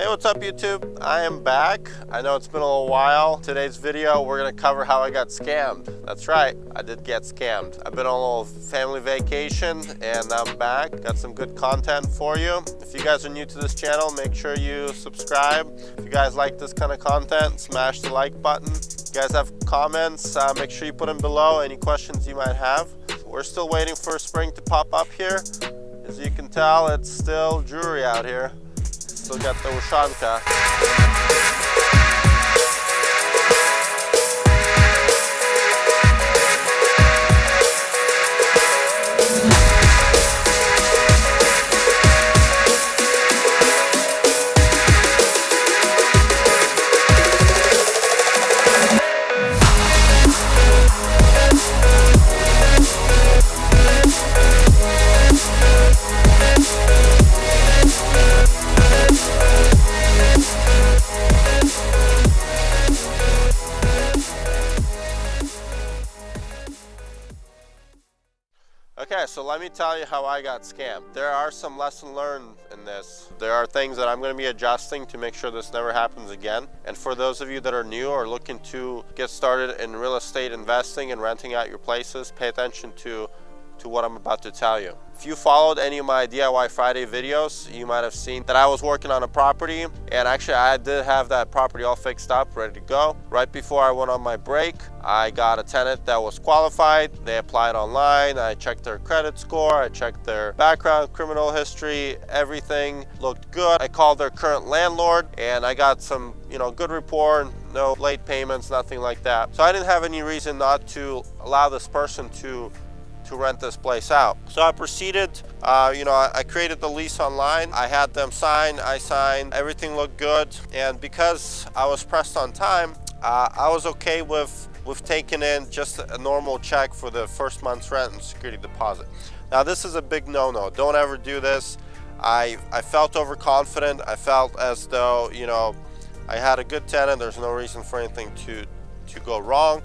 Hey, what's up YouTube? I am back. I know it's been a little while. Today's video, we're gonna cover how I got scammed. That's right, I did get scammed. I've been on a little family vacation and I'm back. Got some good content for you. If you guys are new to this channel, make sure you subscribe. If you guys like this kind of content, smash the like button. If you guys have comments, make sure you put them below. Any questions you might have. We're still waiting for spring to pop up here. As you can tell, it's still dreary out here. Still got the USHANKA. Okay, so let me tell you how I got scammed. There are some lessons learned in this. There are things that I'm going to be adjusting to make sure this never happens again. And for those of you that are new or looking to get started in real estate investing and renting out your places, pay attention to what I'm about to tell you. If you followed any of my DIY Friday videos, you might have seen that I was working on a property, and actually I did have that property all fixed up, ready to go. Right before I went on my break, I got a tenant that was qualified. They applied online. I checked their credit score. I checked their background, criminal history, everything looked good. I called their current landlord and I got some, good rapport, no late payments, nothing like that. So I didn't have any reason not to allow this person to rent this place out. So I proceeded, I created the lease online. I had them sign, I signed, everything looked good. And because I was pressed on time, I was okay with taking in just a normal check for the first month's rent and security deposit. Now this is a big no-no. Don't ever do this. I felt overconfident. I felt as though, I had a good tenant. There's no reason for anything to go wrong.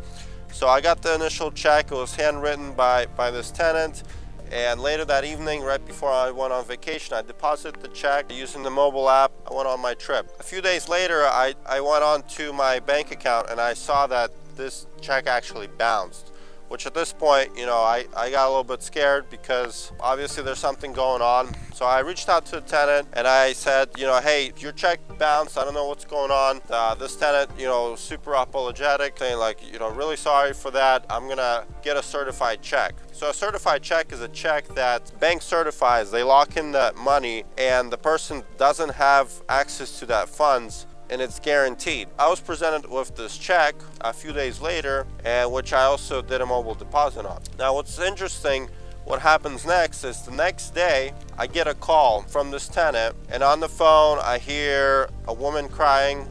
So I got the initial check. It was handwritten by this tenant, and later that evening, right before I went on vacation, I deposited the check using the mobile app. I went on my trip. A few days later, I went on to my bank account and I saw that this check actually bounced, which at this point, I got a little bit scared because obviously there's something going on. So I reached out to the tenant and I said, hey, your check bounced. I don't know what's going on. This tenant, super apologetic, saying like, really sorry for that. I'm gonna get a certified check. So a certified check is a check that bank certifies. They lock in that money and the person doesn't have access to that funds, and it's guaranteed. I was presented with this check a few days later, and which I also did a mobile deposit on. Now what's interesting, what happens next is the next day I get a call from this tenant, and on the phone I hear a woman crying.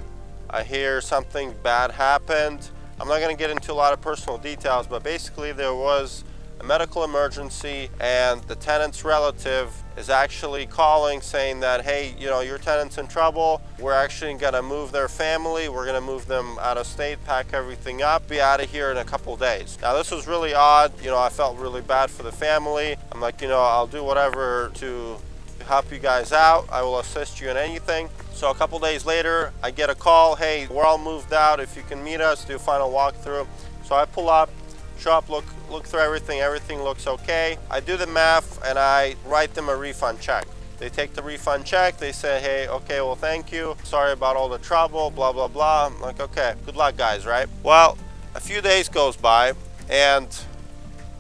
I hear something bad happened. I'm not going to get into a lot of personal details, but basically there was a medical emergency and the tenant's relative is actually calling saying that, hey, your tenant's in trouble. We're actually gonna move their family. We're gonna move them out of state, pack everything up, be out of here in a couple days. Now this was really odd. I felt really bad for the family. I'm like, I'll do whatever to help you guys out. I will assist you in anything. So a couple days later, I get a call, hey, we're all moved out. If you can meet us, do a final walkthrough. So I pull up, show up, look through everything looks okay. I do the math and I write them a refund check. They take the refund check, they say, hey, okay, well, thank you. Sorry about all the trouble, blah, blah, blah. I'm like, okay, good luck, guys, right? Well, a few days goes by and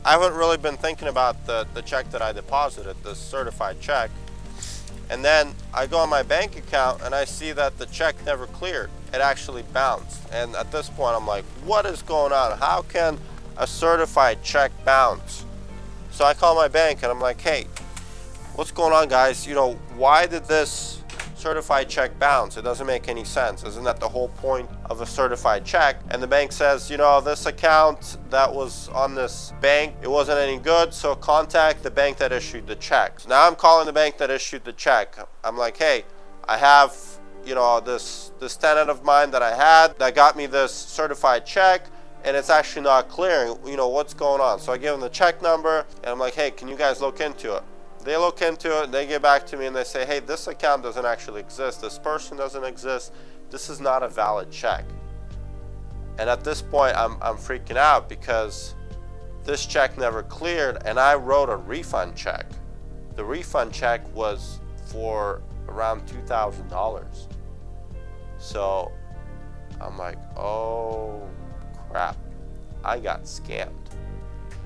I haven't really been thinking about the check that I deposited, the certified check. And then I go on my bank account and I see that the check never cleared. It actually bounced. And at this point, I'm like, what is going on? How can a certified check bounce? So I call my bank and I'm like, hey, what's going on, guys? Why did this certified check bounce? It doesn't make any sense. Isn't that the whole point of a certified check? And the bank says, this account that was on this bank, it wasn't any good, so contact the bank that issued the check. So now I'm calling the bank that issued the check. I'm like, hey, I have this tenant of mine that I had that got me this certified check, and it's actually not clearing. What's going on? So I give them the check number and I'm like, hey, can you guys look into it? They look into it, they get back to me and they say, hey, this account doesn't actually exist. This person doesn't exist. This is not a valid check. And at this point, I'm freaking out because this check never cleared, and I wrote a refund check. The refund check was for around $2,000. So I'm like, oh crap, I got scammed.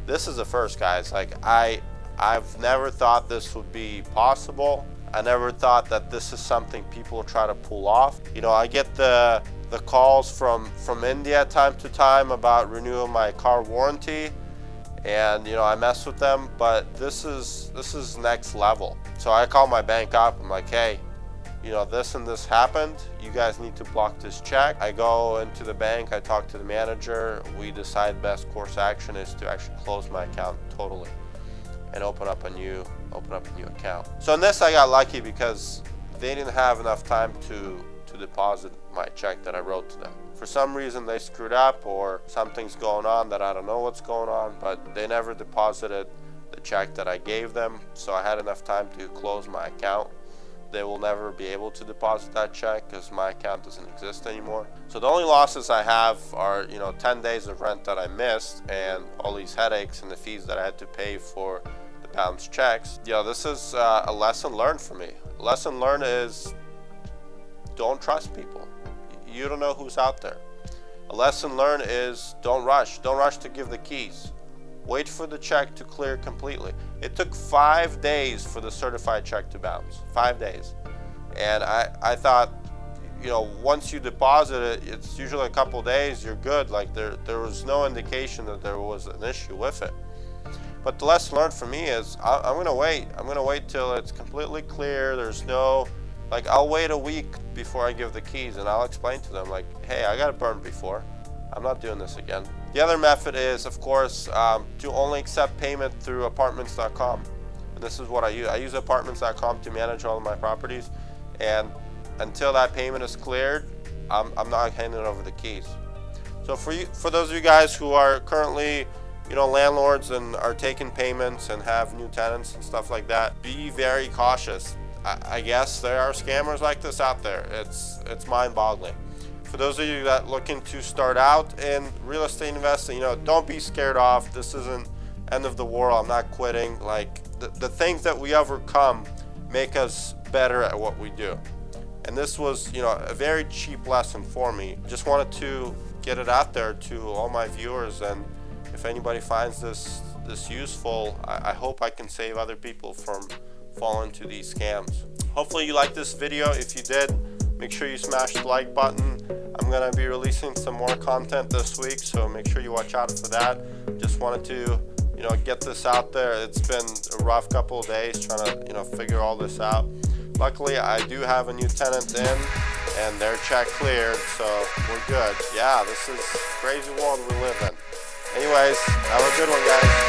This is the first, guys. Like, I've never thought this would be possible. I never thought that this is something people try to pull off. You know, I get the calls from India time to time about renewing my car warranty, and you know, I mess with them, but this is next level. So I call my bank up. I'm like, hey, you know, this and this happened. You guys need to block this check. I go into the bank, I talk to the manager. We decide best course action is to actually close my account totally and open up a new account. So in this, I got lucky because they didn't have enough time to deposit my check that I wrote to them. For some reason they screwed up, or something's going on that I don't know what's going on, but they never deposited the check that I gave them. So I had enough time to close my account. They will never be able to deposit that check because my account doesn't exist anymore. So the only losses I have are, you know, 10 days of rent that I missed and all these headaches and the fees that I had to pay for the bounced checks. You know, this is a lesson learned for me. A lesson learned is don't trust people. You don't know who's out there. A lesson learned is don't rush. Don't rush to give the keys. Wait for the check to clear completely. It took 5 days for the certified check to bounce. 5 days. And I thought, you know, once you deposit it, it's usually a couple days, you're good. Like there was no indication that there was an issue with it. But the lesson learned for me is I'm gonna wait. I'm gonna wait till it's completely clear. There's no, like, I'll wait a week before I give the keys, and I'll explain to them, like, hey, I got burned before. I'm not doing this again. The other method is, of course, to only accept payment through apartments.com. And this is what I use. I use apartments.com to manage all of my properties. And until that payment is cleared, I'm not handing over the keys. So for those of you guys who are currently, you know, landlords and are taking payments and have new tenants and stuff like that, be very cautious. I guess there are scammers like this out there. It's mind-boggling. For those of you that looking to start out in real estate investing, you know, don't be scared off. This isn't end of the world. I'm not quitting. Like, the things that we overcome make us better at what we do. And this was, you know, a very cheap lesson for me. Just wanted to get it out there to all my viewers, and if anybody finds this useful, I hope I can save other people from falling into these scams. Hopefully you liked this video. If you did, make sure you smash the like button. I'm gonna be releasing some more content this week, so make sure you watch out for that. Just wanted to, you know, get this out there. It's been a rough couple of days trying to, you know, figure all this out. Luckily, I do have a new tenant in, and their check cleared, so we're good. Yeah, this is crazy world we live in. Anyways, have a good one, guys.